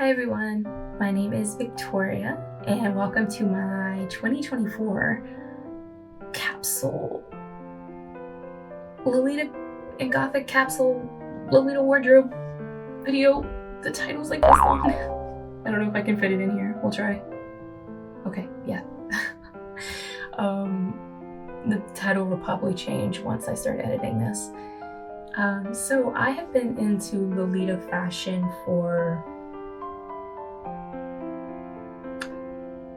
Hi everyone, my name is Victoria and welcome to my 2024 capsule Lolita and Gothic Capsule Lolita wardrobe video. The title's like this long. I don't know if I can fit it in here. We'll try. Okay, yeah. The title will probably change once I start editing this. So I have been into Lolita fashion for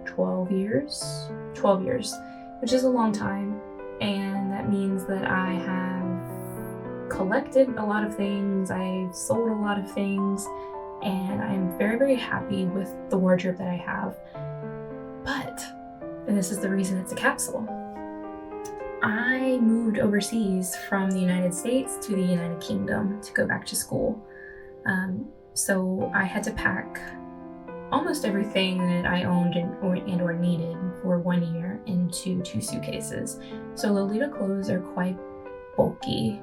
12 years, which is a long time, and that means that I have collected a lot of things, I've sold a lot of things, and I'm very, very happy with the wardrobe that I have. But, and this is the reason it's a capsule, I moved overseas from the United States to the United Kingdom to go back to school. So I had to pack almost everything that I owned or needed for 1 year into 2 suitcases. So Lolita clothes are quite bulky.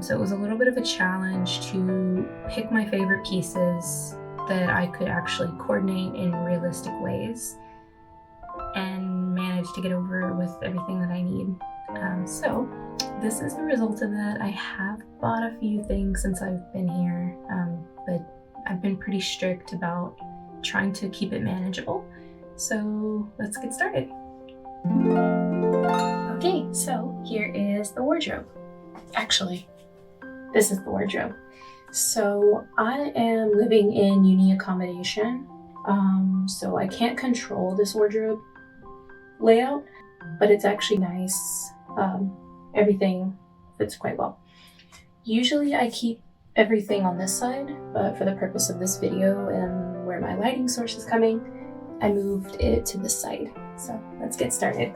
So it was a little bit of a challenge to pick my favorite pieces that I could actually coordinate in realistic ways and manage to get over with everything that I need. So this is the result of that. I have bought a few things since I've been here, but I've been pretty strict about trying to keep it manageable. So let's get started. Okay, so here is the wardrobe. Actually, this is the wardrobe. So I am living in uni accommodation, so I can't control this wardrobe layout, but it's actually nice. Everything fits quite well. Usually I keep everything on this side, but for the purpose of this video and where my lighting source is coming, I moved it to this side. So let's get started.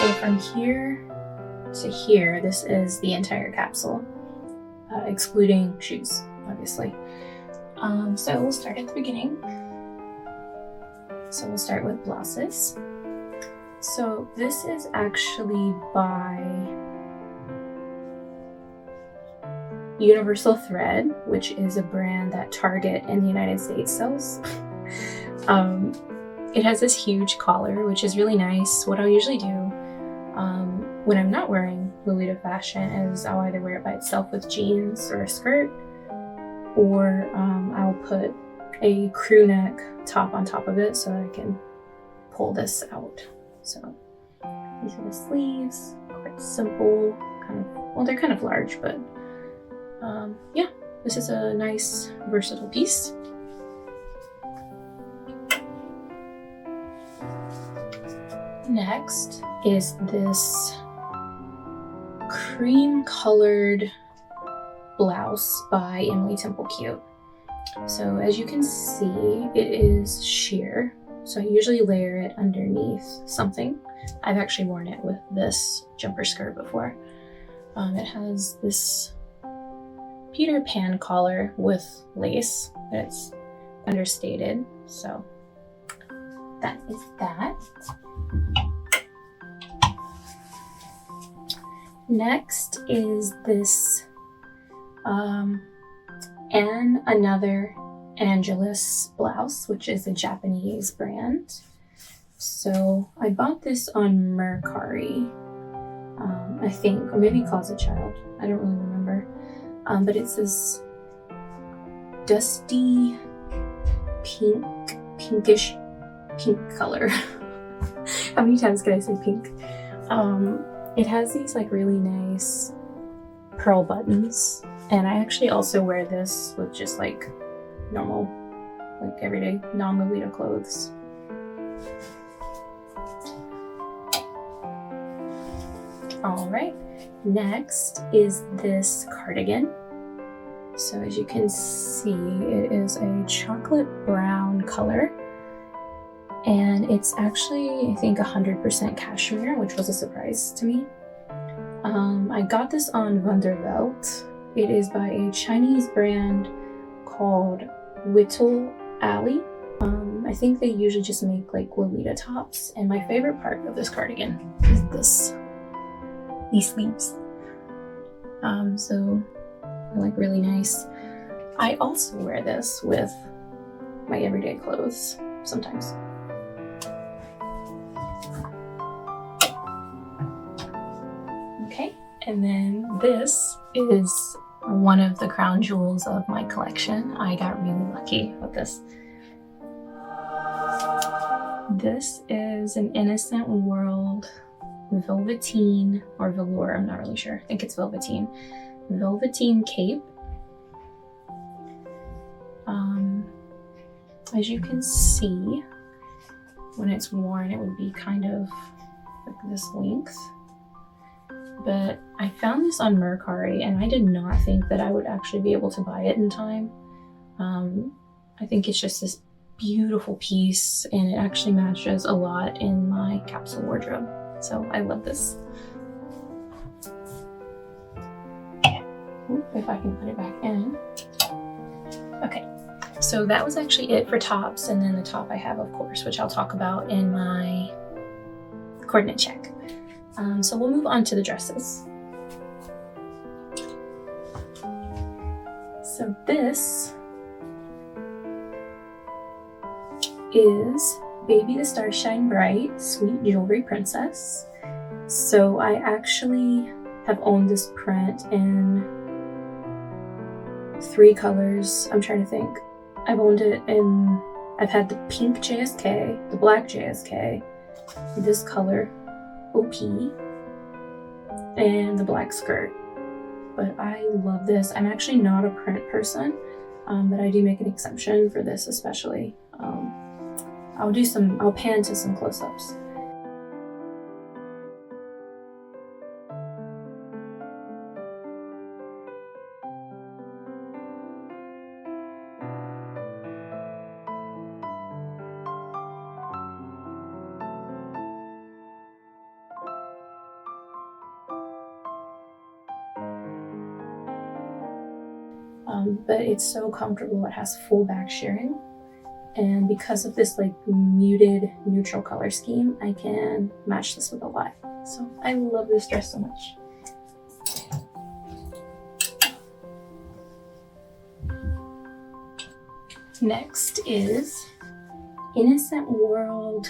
So from here to here, this is the entire capsule, excluding shoes, obviously. So we'll start at the beginning. So we'll start with Blouses. So this is actually by Universal Thread, which is a brand that Target in the United States sells. It has this huge collar, which is really nice. What I'll usually do when I'm not wearing Lolita fashion is I'll either wear it by itself with jeans or a skirt, or I'll put a crew neck top on top of it so that I can pull this out. So these are the sleeves, quite simple, they're kind of large, but yeah, this is a nice versatile piece. Next is this cream colored blouse by Emily Temple Cute. So as you can see, it is sheer. So I usually layer it underneath something. I've actually worn it with this jumper skirt before. It has this Peter Pan collar with lace, but it's understated. So that is that. Next is this and another Angelus blouse, which is a Japanese brand. So I bought this on Mercari, I think, or maybe Closet Child. I don't really remember. But it's this dusty pinkish pink color. How many times can I say pink? It has these like really nice pearl buttons, and I actually also wear this with just like normal, like everyday non-Lolita clothes. All right, next is this cardigan. So as you can see, it is a chocolate brown color, and it's actually, I think, 100% cashmere, which was a surprise to me. I got this on Wonderlick. It is by a Chinese brand called Whittle Alley. I think they usually just make like Lolita tops, and my favorite part of this cardigan is these sleeves. So like really nice. I also wear this with my everyday clothes sometimes. Okay, and then this is one of the crown jewels of my collection. I got really lucky with this. This is an Innocent World velveteen or velour, I'm not really sure. I think it's velveteen. Velveteen cape. As you can see, when it's worn, it would be kind of like this length. But I found this on Mercari and I did not think that I would actually be able to buy it in time. I think it's just this beautiful piece and it actually matches a lot in my capsule wardrobe. So I love this. If I can put it back in. Okay, so that was actually it for tops, and then the top I have, of course, which I'll talk about in my coordinate check. So we'll move on to the dresses. So this is Baby the Stars Shine Bright Sweet Jewelry Princess. So I actually have owned this print in 3 colors. I'm trying to think. I've owned it in, I've had the pink JSK, the black JSK, this color, OP, and the black skirt. But I love this. I'm actually not a print person, but I do make an exception for this especially. I'll pan to some close-ups. But it's so comfortable. It has full back shearing, and because of this like muted neutral color scheme, I can match this with a lot. So I love this dress so much. Next is Innocent World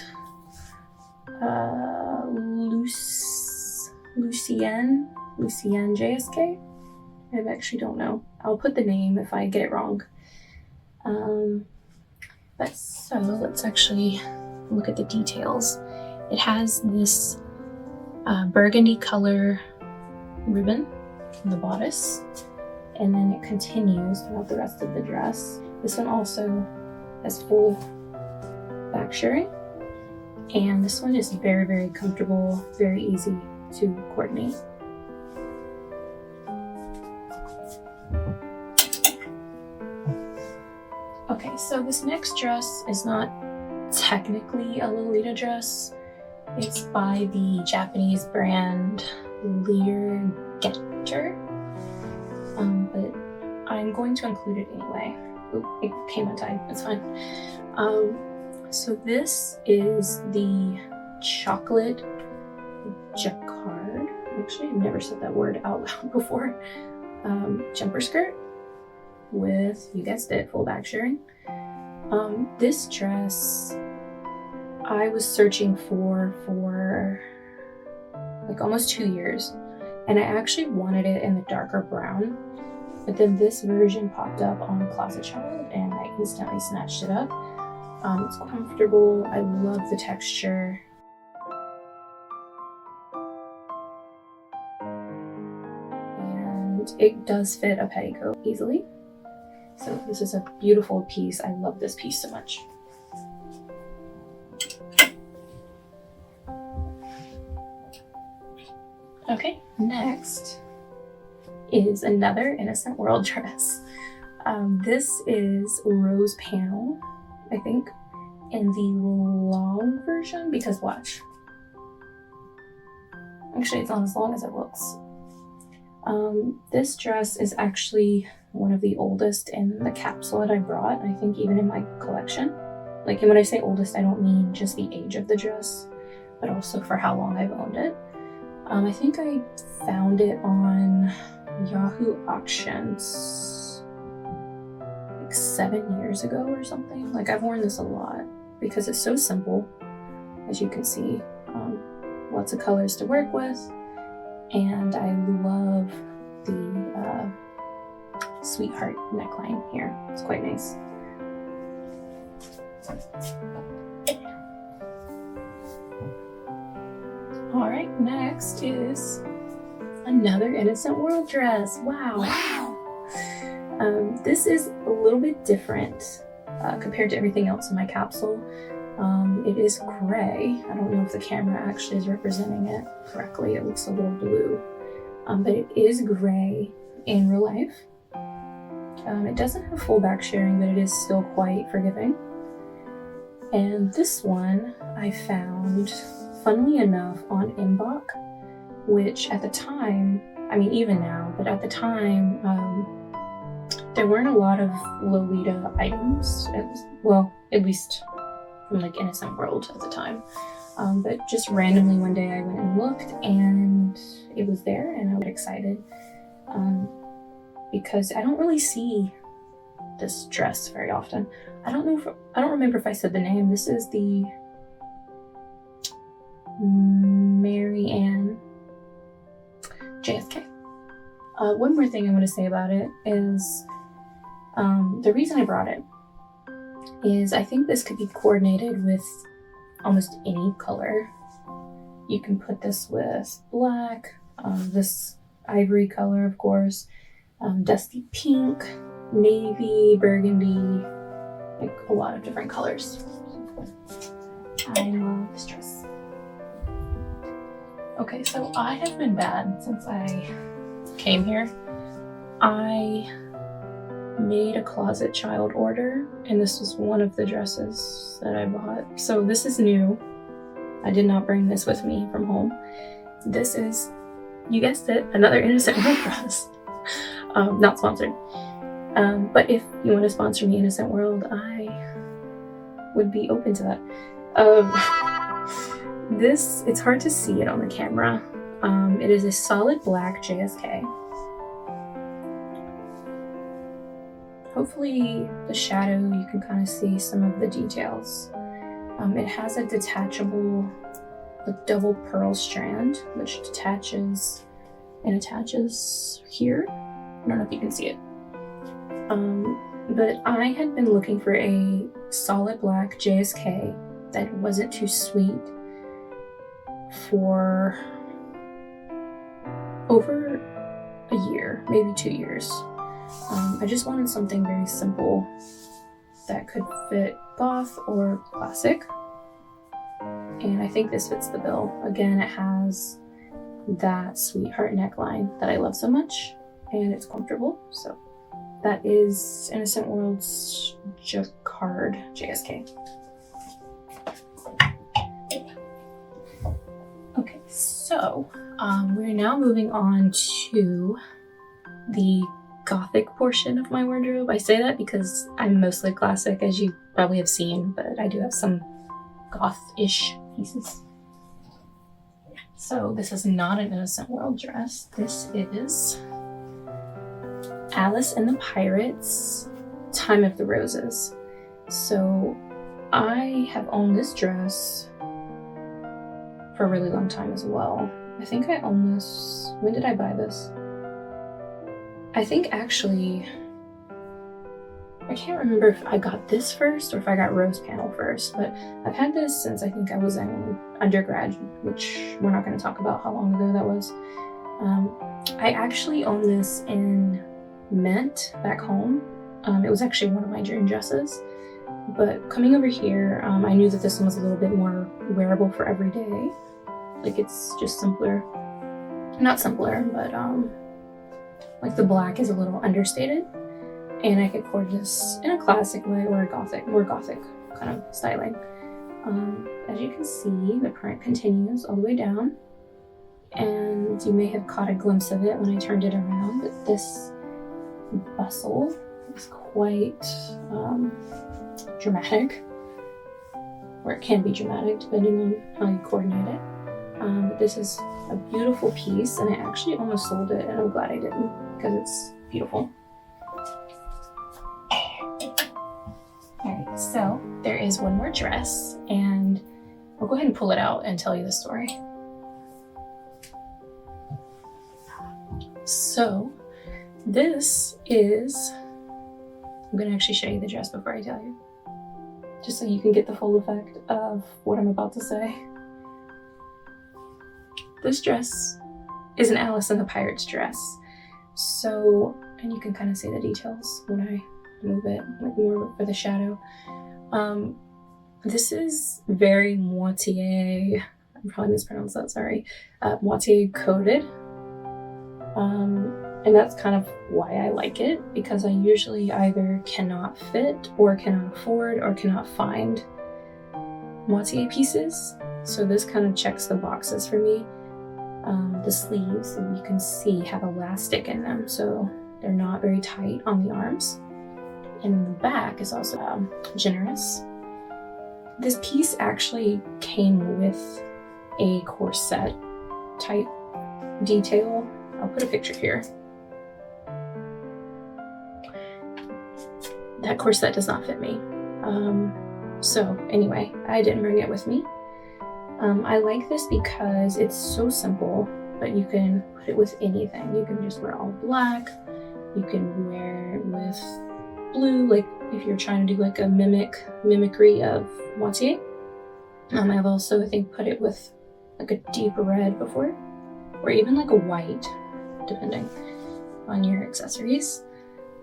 Lucienne JSK. I actually don't know. I'll put the name if I get it wrong. But so let's actually look at the details. It has this burgundy color ribbon in the bodice, and then it continues throughout the rest of the dress. This one also has full back shearing, and this one is very, very comfortable, very easy to coordinate. Okay, so this next dress is not technically a Lolita dress. It's by the Japanese brand Livejournal, but I'm going to include it anyway. Oop, it came untied, it's fine. So this is the chocolate jacquard. Actually, I've never said that word out loud before. Jumper skirt with, you guessed it, full back shearing. This dress I was searching for like almost 2 years, and I actually wanted it in the darker brown, but then this version popped up on Closet Child and I instantly snatched it up. It's comfortable, I love the texture. And it does fit a petticoat easily. So this is a beautiful piece. I love this piece so much. Okay, next is another Innocent World dress. This is rose panel, I think, in the long version, because watch. Actually, it's not as long as it looks. This dress is actually one of the oldest in the capsule that I brought, I think even in my collection. Like, and when I say oldest, I don't mean just the age of the dress, but also for how long I've owned it. I think I found it on Yahoo auctions like 7 years ago or something. Like, I've worn this a lot because it's so simple, as you can see. Lots of colors to work with, and I love the sweetheart neckline here. It's quite nice. All right, next is another Innocent World dress. Wow. This is a little bit different compared to everything else in my capsule. It is gray. I don't know if the camera actually is representing it correctly. It looks a little blue, but it is gray in real life. It doesn't have full back shearing, but it is still quite forgiving. And this one I found, funnily enough, on Imbok, which at the time, I mean even now, but at the time, there weren't a lot of Lolita items. Well, at least from like Innocent World at the time. But just randomly one day I went and looked and it was there, and I was excited because I don't really see this dress very often. I don't remember if I said the name. This is the Mary Ann JSK. One more thing I want to say about it is the reason I brought it is I think this could be coordinated with almost any color. You can put this with black, this ivory color, of course, dusty pink, navy, burgundy, like a lot of different colors. I love this dress. Okay, so I have been bad since I came here. I made a closet child order, and this was one of the dresses that I bought. So this is new. I did not bring this with me from home. This is, you guessed it, another Innocent World dress. Not sponsored. But if you want to sponsor me, Innocent World, I would be open to that. It's hard to see it on the camera. It is a solid black JSK. Hopefully the shadow, you can kind of see some of the details. It has a detachable, double pearl strand, which detaches and attaches here. I don't know if you can see it. But I had been looking for a solid black JSK that wasn't too sweet for over a year, maybe 2 years. I just wanted something very simple that could fit goth or classic, and I think this fits the bill. Again, it has that sweetheart neckline that I love so much, and it's comfortable. So that is Innocent World's Jacquard JSK. Okay, so we're now moving on to the Gothic portion of my wardrobe. I say that because I'm mostly classic, as you probably have seen, but I do have some goth-ish pieces. So this is not an Innocent World dress. This is Alice and the Pirates, Time of the Roses. So I have owned this dress for a really long time as well. I think I own this, when did I buy this? I think actually, I can't remember if I got this first or if I got Rose Panel first, but I've had this since I think I was in undergrad, which we're not going to talk about how long ago that was. I actually own this in Mint back home. It was actually one of my dream dresses, but coming over here, I knew that this one was a little bit more wearable for every day. Like, it's just simpler. Not simpler, but like the black is a little understated, and I could cord this in a classic way or a more gothic kind of styling. As you can see, the print continues all the way down, and you may have caught a glimpse of it when I turned it around, but this bustle is quite dramatic, or it can be dramatic depending on how you coordinate it. But this is a beautiful piece, and I actually almost sold it, and I'm glad I didn't because it's beautiful. Alright, so there is one more dress, and I'll go ahead and pull it out and tell you the story. So this is, I'm going to actually show you the dress before I tell you, just so you can get the full effect of what I'm about to say. This dress is an Alice and the Pirates dress. So, and you can kind of see the details when I move it, like more for the shadow. This is very moitié, I probably mispronounced that, sorry, moitié coated. And that's kind of why I like it, because I usually either cannot fit or cannot afford or cannot find moitié pieces. So this kind of checks the boxes for me. The sleeves, you can see, have elastic in them, so they're not very tight on the arms. And the back is also generous. This piece actually came with a corset type detail. I'll put a picture here. That corset does not fit me. So anyway, I didn't bring it with me. I like this because it's so simple, but you can put it with anything. You can just wear all black. You can wear it with blue, like if you're trying to do like a mimicry of moitié. I've also, I think, put it with like a deep red before, or even like a white, depending on your accessories.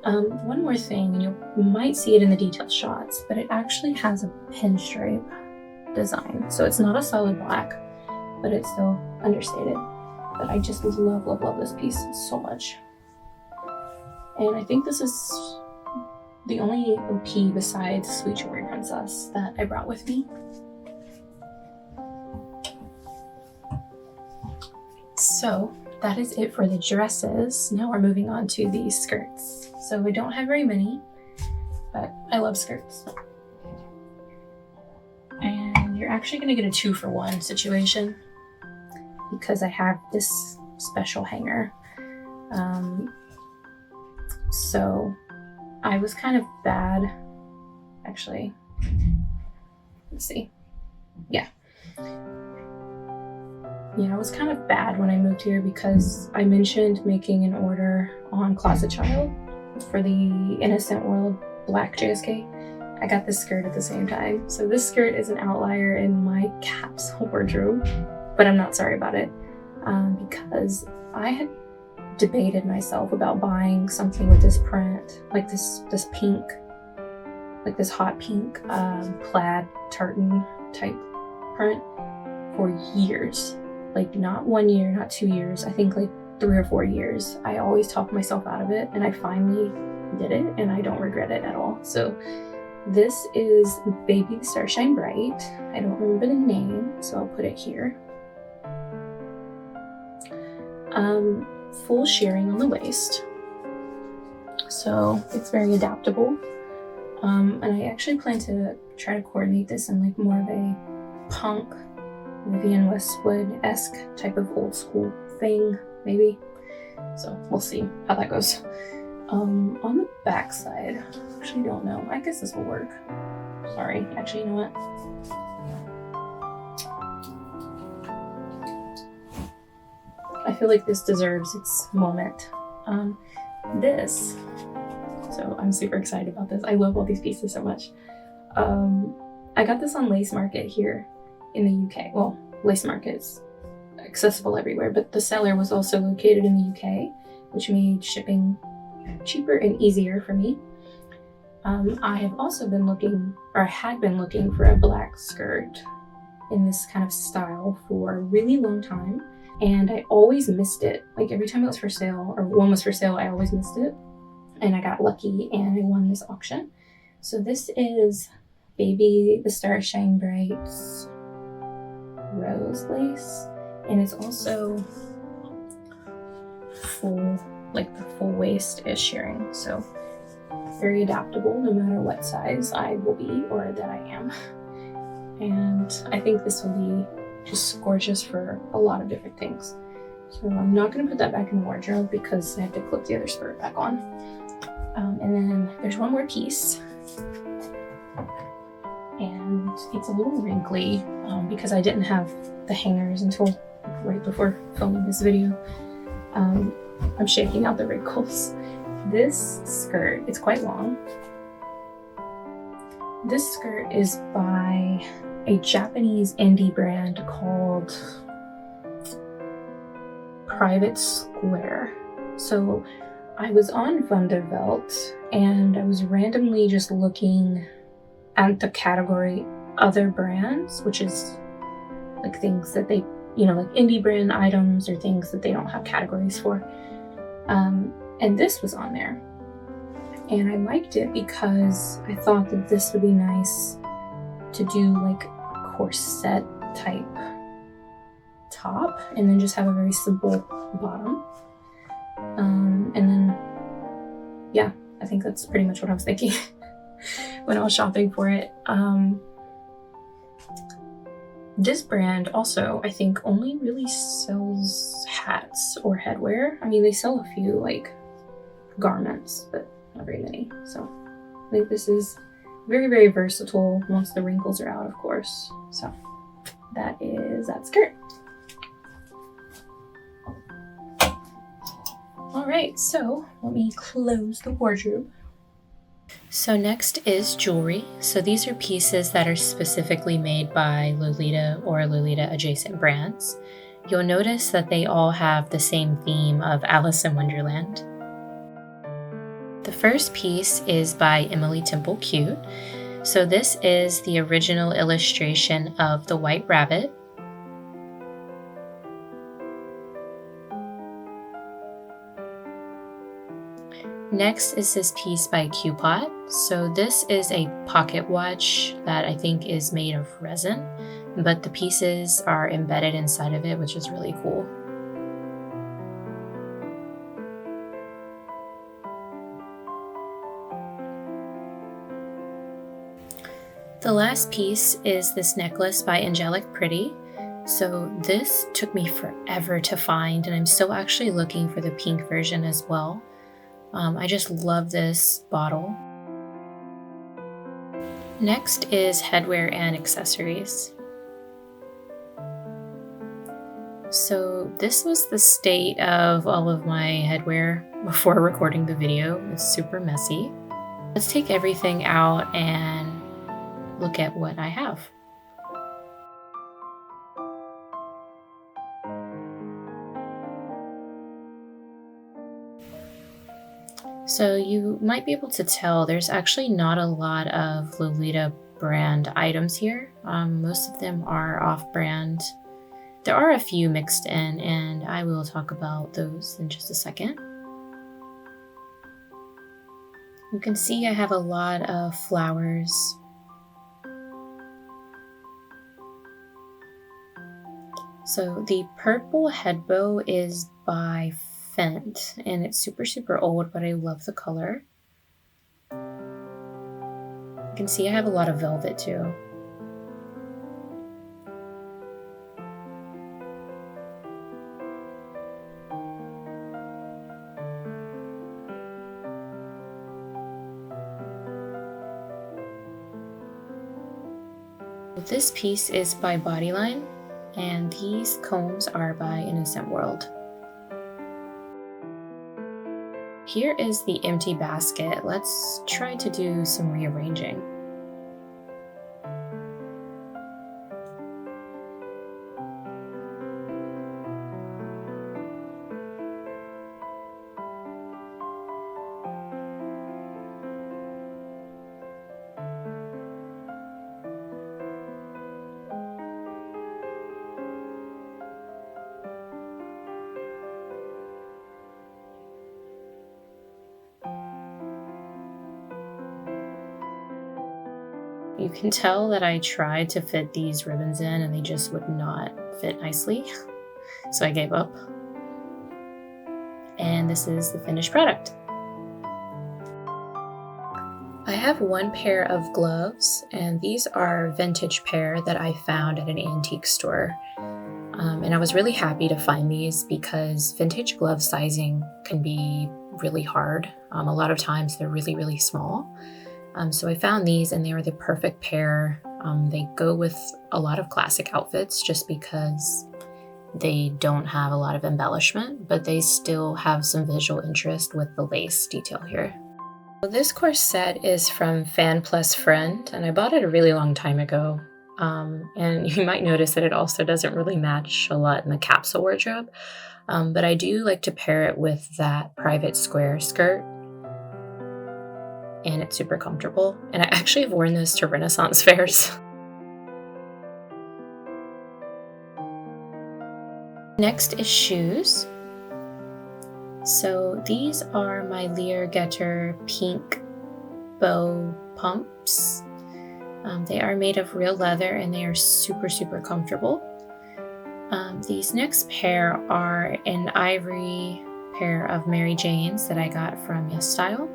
One more thing, and you might see it in the detail shots, but it actually has a pinstripe design. So it's not a solid black, but it's still understated. But I just love, love, love this piece so much. And I think this is the only OP besides Sweet Jewelry Princess that I brought with me. So that is it for the dresses. Now we're moving on to the skirts. So we don't have very many, but I love skirts. And you're actually gonna get a 2-for-1 situation because I have this special hanger. So I was kind of bad, actually. Let's see. Yeah, I was kind of bad when I moved here because I mentioned making an order on Closet Child for the Innocent World Black JSK. I got this skirt at the same time. So this skirt is an outlier in my capsule wardrobe, but I'm not sorry about it because I had debated myself about buying something with this print, like this pink, like this hot pink plaid tartan type print for years. Like not 1 year, not 2 years, I think like 3 or 4 years. I always talked myself out of it, and I finally did it, and I don't regret it at all. So this is Baby the Star Shine Bright. I don't remember the name, so I'll put it here. Full shearing on the waist, so it's very adaptable. And I actually plan to try to coordinate this in like more of a punk Vivienne Westwood-esque type of old school thing, maybe. So we'll see how that goes. On the back side, actually don't know. I guess this will work. Sorry, actually, you know what? I feel like this deserves its moment. So I'm super excited about this. I love all these pieces so much. I got this on Lace Market here in the UK. Well, Lace Market's accessible everywhere, but the seller was also located in the UK, which made shipping cheaper and easier for me. I have also been looking, or had been looking, for a black skirt in this kind of style for a really long time, and I always missed it. Like every time it was for sale, or one was for sale, I always missed it. And I got lucky and I won this auction. So this is Baby the Star Shine Bright's rose lace, and it's also full, like the full waist is shearing. So very adaptable no matter what size I will be or that I am. And I think this will be just gorgeous for a lot of different things. So I'm not going to put that back in the wardrobe because I have to clip the other skirt back on. And then there's one more piece. And it's a little wrinkly because I didn't have the hangers until right before filming this video. I'm shaking out the wrinkles. This skirt, it's quite long. This skirt is by a Japanese indie brand called Private Square. So I was on Wonderlick and I was randomly just looking at the category other brands, which is like things that they, you know, like indie brand items or things that they don't have categories for. And this was on there. And I liked it because I thought that this would be nice to do like a corset type top and then just have a very simple bottom. And then, yeah, I think that's pretty much what I was thinking when I was shopping for it. This brand also, I think, only really sells hats or headwear. I mean, they sell a few like garments, but not very many. So I think this is very, very versatile once the wrinkles are out, of course. So that is that skirt. All right, so let me close the wardrobe. So next is jewelry. So these are pieces that are specifically made by Lolita or Lolita adjacent brands. You'll notice that they all have the same theme of Alice in Wonderland. The first piece is by Emily Temple Cute. So this is the original illustration of the White Rabbit. Next is this piece by Q-Pot. So this is a pocket watch that I think is made of resin, but the pieces are embedded inside of it, which is really cool. The last piece is this necklace by Angelic Pretty. So this took me forever to find, and I'm still actually looking for the pink version as well. I just love this bottle. Next is headwear and accessories. So this was the state of all of my headwear before recording the video. It's super messy. Let's take everything out and look at what I have. So you might be able to tell there's actually not a lot of Lolita brand items here. Most of them are off-brand. There are a few mixed in, and I will talk about those in just a second. You can see I have a lot of flowers. So the purple head bow is by Fendt, and it's super, super old, but I love the color. You can see I have a lot of velvet too. This piece is by Bodyline, and these combs are by Innocent World. Here is the empty basket. Let's try to do some rearranging. You can tell that I tried to fit these ribbons in and they just would not fit nicely, so I gave up. And this is the finished product. I have one pair of gloves, and these are a vintage pair that I found at an antique store. And I was really happy to find these because vintage glove sizing can be really hard. A lot of times they're really, really small. So I found these and they were the perfect pair. They go with a lot of classic outfits just because they don't have a lot of embellishment, but they still have some visual interest with the lace detail here. So this corset is from Fan Plus Friend, and I bought it a really long time ago. And you might notice that it also doesn't really match a lot in the capsule wardrobe, but I do like to pair it with that private square skirt, and it's super comfortable. And I actually have worn this to Renaissance fairs. Next is shoes. So these are my Leargetter pink bow pumps. They are made of real leather and they are super, super comfortable. These next pair are an ivory pair of Mary Janes that I got from Yes Style.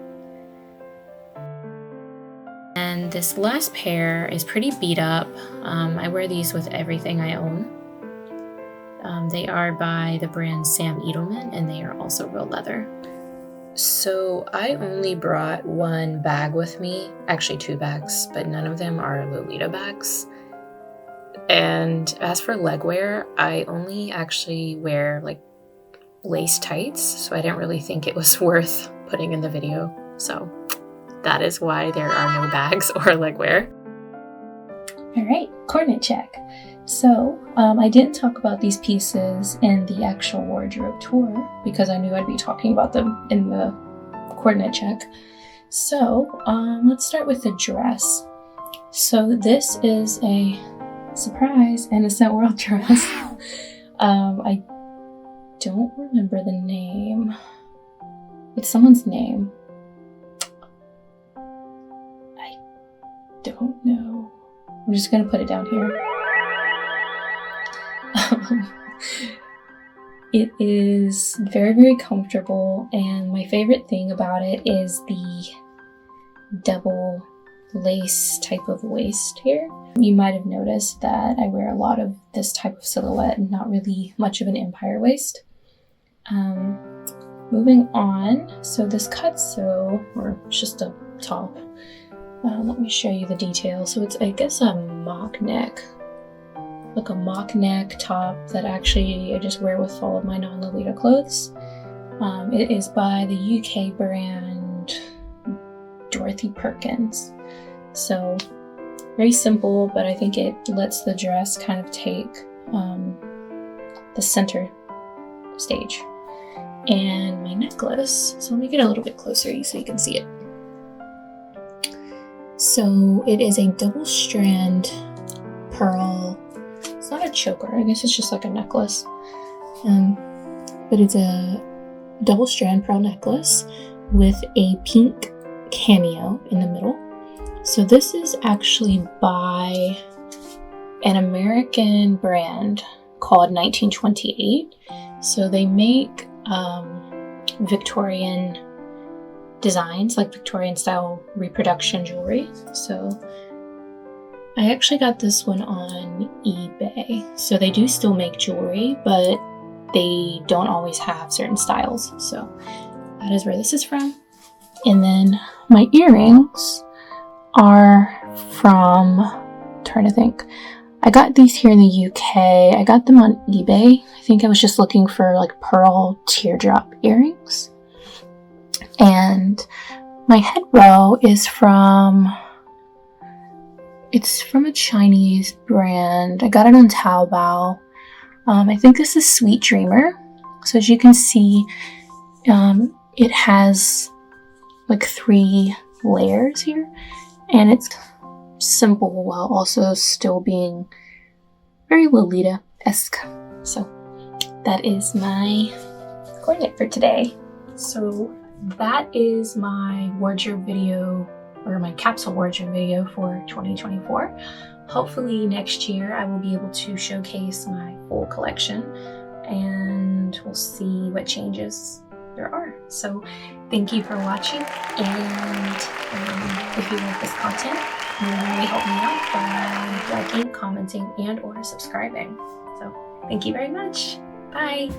And this last pair is pretty beat up. I wear these with everything I own. They are by the brand Sam Edelman and they are also real leather. So I only brought one bag with me, actually 2 bags, but none of them are Lolita bags. And as for leg wear, I only actually wear like lace tights, so I didn't really think it was worth putting in the video. So that is why there are no bags or leg wear. All right, coordinate check. So I didn't talk about these pieces in the actual wardrobe tour because I knew I'd be talking about them in the coordinate check. So let's start with the dress. So this is a surprise Innocent World dress. I don't remember the name. It's someone's name. I don't know. I'm just gonna put it down here. It is very, very comfortable, and my favorite thing about it is the double lace type of waist here. You might have noticed that I wear a lot of this type of silhouette and not really much of an empire waist. Moving on, so this cutsew, or it's just a top. Let me show you the detail. So it's, I guess, a mock neck. Like a mock neck top that actually I just wear with all of my non-Lolita clothes. It is by the UK brand Dorothy Perkins. So very simple, but I think it lets the dress kind of take the center stage. And my necklace, so let me get a little bit closer so you can see it. So it is a double strand pearl. It's not a choker, I guess it's just like a necklace. But it's a double strand pearl necklace with a pink cameo in the middle. So this is actually by an American brand called 1928. So they make Victorian designs, like Victorian style reproduction jewelry. So I actually got this one on eBay. So they do still make jewelry, but they don't always have certain styles. So that is where this is from. And then my earrings are from, I'm trying to think. I got these here in the UK. I got them on eBay. I think I was just looking for like pearl teardrop earrings. And my head row is from, it's from a Chinese brand. I got it on Taobao. I think this is Sweet Dreamer. So as you can see, it has like 3 layers here. And it's simple while also still being very Lolita-esque. So that is my coordinate for today. So that is my wardrobe video, or my capsule wardrobe video for 2024. Hopefully next year I will be able to showcase my full collection and we'll see what changes there are. So thank you for watching, and If you like this content, you can really help me out by liking, commenting, and or subscribing. So thank you very much. Bye.